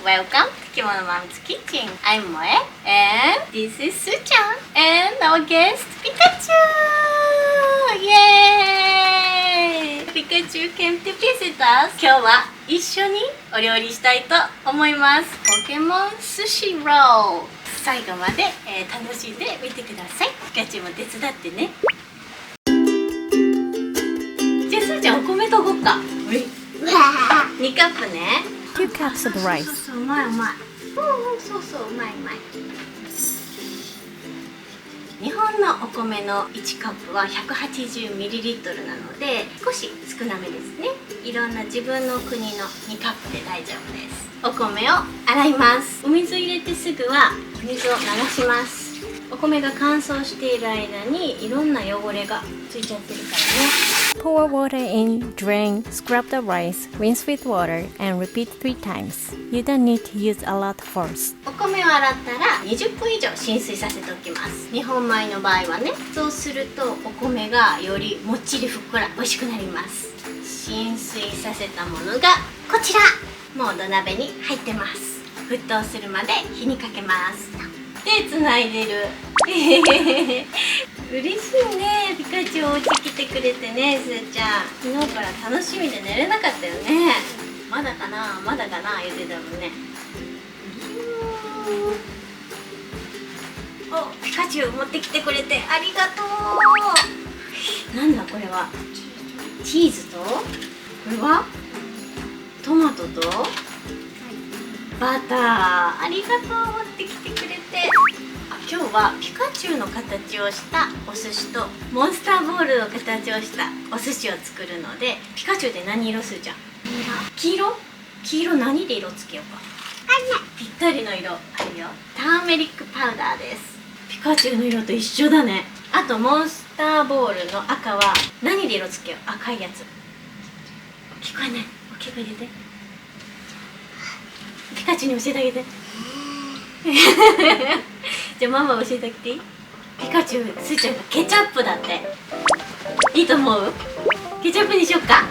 Welcome to Kimono Mom's Kitchen. I'm Moe and this is Su-chan and our guest Pikachu! Yay! Pikachu came to visit us. 今日は一緒にお料理したいと思います。ポケモン寿司ロール。最後まで、楽しんでみてください。ピカチュウも手伝ってね。じゃあすーちゃんお米とごっか。2カップね。2 cups of rice. そううまいうまい。そううまいうまい。日本のお米の1カップは 180ml なので少し少なめですね。いろんな自分の国の2カップで大丈夫です。お米を洗います。お水入れてすぐは水を流します。お米が乾燥している間にいろんな汚れがついちゃってるからね。Pour water in, drain, scrub the rice, rinse with water, and repeat 3 times. You don't need to use a lot first. お米を洗ったら20分以上浸水させておきます。日本米の場合はね、そうするとお米がよりもっちりふっくら美味しくなります。浸水させたものがこちら。もう土鍋に入ってます。沸騰するまで火にかけます。手つないでる。嬉しいね。ピカチュウお家来てくれてね、すーちゃん。昨日から楽しみで寝れなかったよね。まだかな言ってたもんね。お、ピカチュウ持ってきてくれてありがとう。なんだこれは。チーズと、これはトマトとバター。ありがとう、持ってきてくれて。今日はピカチュウの形をしたお寿司とモンスターボールの形をしたお寿司を作るので、ピカチュウで何色するじゃん。黄色何で色つけようか。ぴったりの色あるよ。ターメリックパウダーです。ピカチュウの色と一緒だね。あとモンスターボールの赤は何で色つけよう。赤いやつ。聞こえない。大きく入れて。ピカチュウに教えてあげて。じゃあママ教えてあげていい？ピカチュウ、スーちゃんがケチャップだって。いいと思う？ケチャップにしよっか。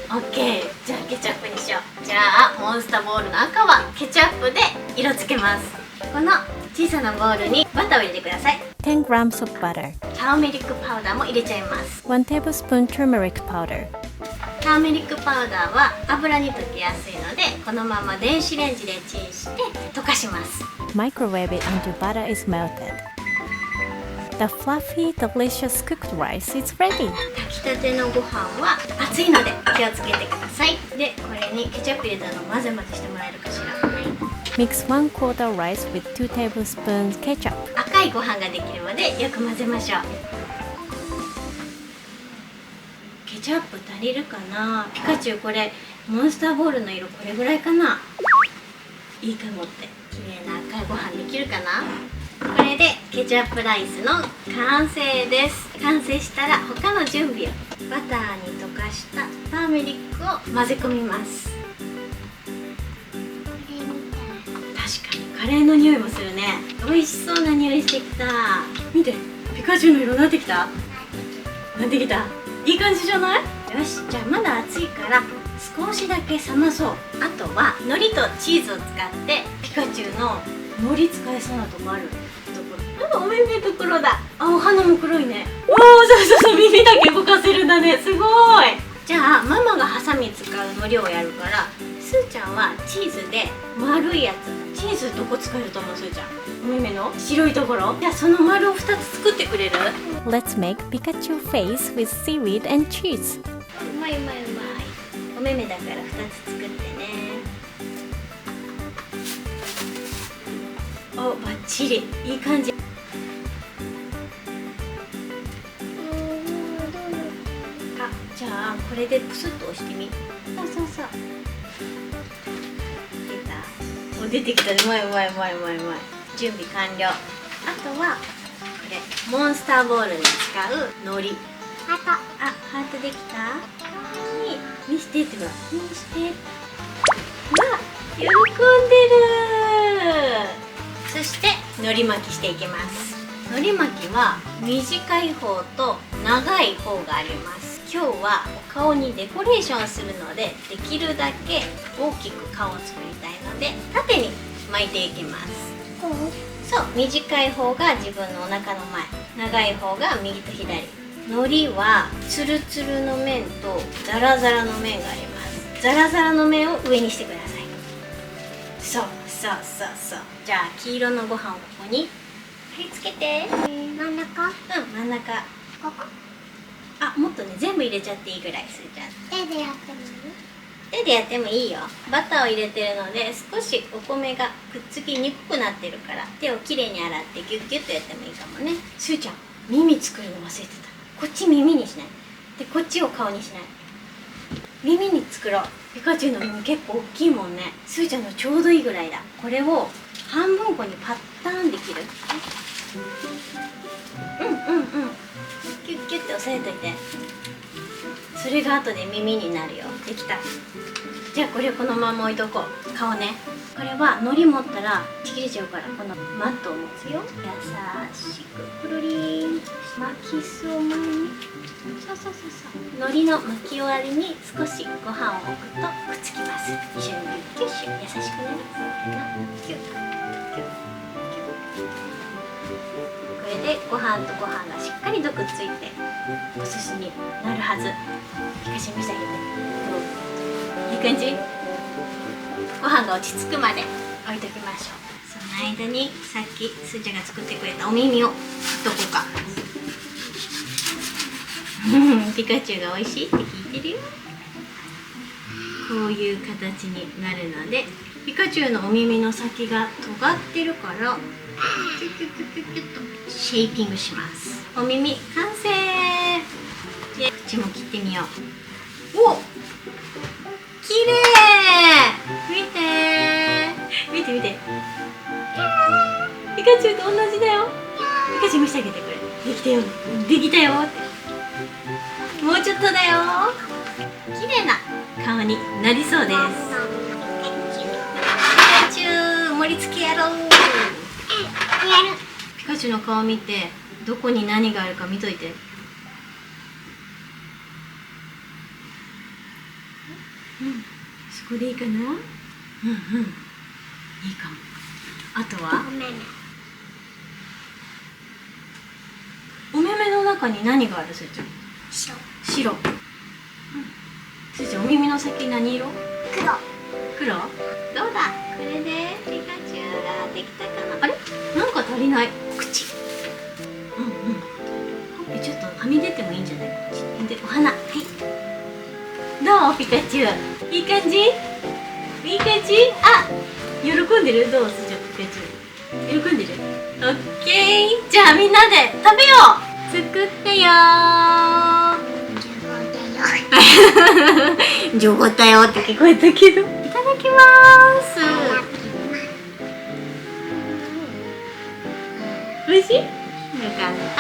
オッケー。じゃあケチャップにしよう。じゃあモンスターボールの赤はケチャップで色つけます。この小さなボウルにバターを入れてください。10 grams of butter. ターメリックパウダーも入れちゃいます。1 tablespoon turmeric powder. ターメリックパウダーは油に溶けやすいので、このまま電子レンジでチンして溶かします。Microwave it until butter is melted. The fluffy, delicious cooked rice is ready. 炊きたてのご飯は熱いので気をつけてください。で、これにケチャップ入れたのを混ぜ混ぜしてもらえるかしら。Mix 1 quarter rice with 2 tablespoons ketchup. 赤いご飯ができるまでよく混ぜましょう。ケチャップ足りるかな。ピカチュウ、これモンスターボールの色これぐらいかな。いいかもって。綺麗な赤いご飯できるかな。これでケチャップライスの完成です。完成したら他の準備を。バターに溶かしたターメリックを混ぜ込みます。確かにカレーの匂いもするね。美味しそうな匂いしてきた。見て、ピカチュウの色なってきた。なってきた。いい感じじゃない？よし、じゃあまだ熱いから少しだけ冷まそう。あとは海苔とチーズを使ってピカチュウの海苔使えそうなとこある？お目目と黒だ。お花も黒いね。そう耳だけ動かせるんだね。すごい。じゃあママがハサミ使う海苔をやるから、すーちゃんはチーズで丸いやつ。チーズどこ使えると思う？すーちゃん、お目目の白いところ。じゃあその丸を2つ作ってくれる？ Let's make Pikachu face with seaweed and cheese. うまい。お目目だから2つ作ってね。お、バッチリ。いい感じ。じゃあこれでプスッと押してみ。そう出てきたね。うまい。準備完了。あとはこれモンスターボールに使う海苔。ハートできた。見してってば。見して。うわ、喜んでる。そして海苔巻きしていきます。海苔巻きは短い方と長い方があります。今日はお顔にデコレーションするので、できるだけ大きく顔を作りたいので縦に巻いていきます。そう、短い方が自分のお腹の前、長い方が右と左。海苔はツルツルの面とザラザラの面があります。ザラザラの面を上にしてください。そうそうそうそう。じゃあ黄色のご飯をここに貼り付けて。真ん中？真ん中。ここ？あ、もっとね、全部入れちゃっていいぐらい。すーちゃん、手でやってもいい？手でやってもいいよ。バターを入れてるので少しお米がくっつきにくくなってるから、手をきれいに洗ってギュッギュッとやってもいいかもね。すーちゃん、耳作るの忘れてた。こっち耳にしないで、こっちを顔にしない。耳に作ろう。ピカチュウの耳結構大きいもんね。すーちゃんのちょうどいいぐらいだ。これを半分こにパッターンできる？キュッキュッて押さえといて。それが後で耳になるよ。できた。じゃあこれこのまま置いとこう。顔ね。これは海苔持ったらちぎれちゃうから、このマットを持つよ。優しくくるりん。巻きすを前に。そうそうそうそう。海苔の巻き終わりに少しご飯を置くとくっつきます。一緒にキュッシュ。優しくね。キュッキュッキュッ。これでご飯とご飯がしっかりとくっついてお寿司になるはず。ピカチュウ見せてあげて。いい感じ？ご飯が落ち着くまで置いときましょう。その間にさっきすーちゃんが作ってくれたお耳を切っとこうか。ピカチュウが美味しいって聞いてるよ。こういう形になるので、ピカチュウのお耳の先が尖ってるからキュッキュッキュッキュッキュッとシェイキングします。お耳完成で、口も切ってみよう。おっ、きれい。見て見て見て。ピカチュウと同じだよ。ピカチュウ見せてあげて。これできたよ、できたよって。もうちょっとだよ。綺麗な顔になりそうです。ピカチュウ盛り付けやろう。ピカチュウの顔見て、どこに何があるか見といて。そこでいいかな。いいかも。あとはお目目の中に何がある？すーちゃん。白。すーちゃん、お耳の先何色？黒。どうだ。これでピカチュウができたかな。あれ、なんか足りない。口。ほっぺちょっとはみ出てもいいんじゃない？で、お花。はい。どう？ピカチュウ、いい感じ？いい感じ？あ、喜んでる？どう？すーちゃん、ピカチュウ喜んでる？オッケー。じゃあみんなで食べよう。作ってよー。ジョゴタよって聞こえたけど。いただきまーす。美味しい？よかった。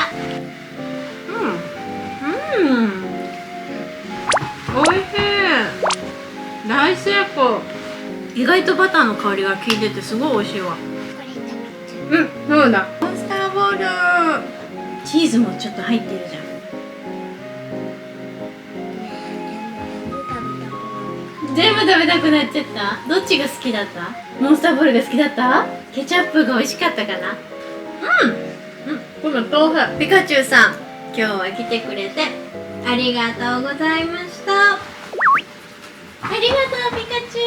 美味しい。大成功。意外とバターの香りが効いててすごい美味しいわ。そうだ。モンスターボール。チーズもちょっと入ってるじゃん。全部食べたくなっちゃった。どっちが好きだった？モンスターボールが好きだった？ケチャップが美味しかったかな。この豆腐。ピカチュウさん、今日は来てくれてありがとうございました。ありがとうピカチュ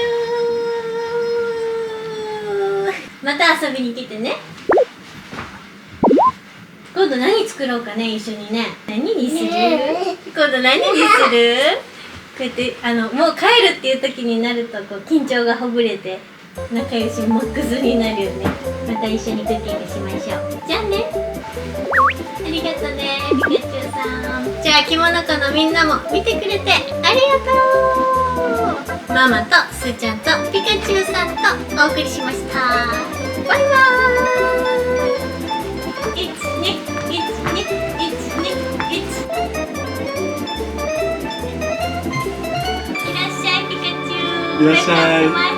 ウ。また遊びに来てね。今度何作ろうかね、一緒にね。何にする？今度何にする？こうやってもう帰るっていう時になるとこう緊張がほぐれて仲良しマックスになるよね。また一緒にクッキングしましょう。じゃあね。ありがとうね、ピカチュウさん。じゃあ着物子のみんなも見てくれてありがとう。ママとすーちゃんとピカチュウさんとお送りしました。バイバーイ。いらっしゃいピカチュウ。いらっしゃい。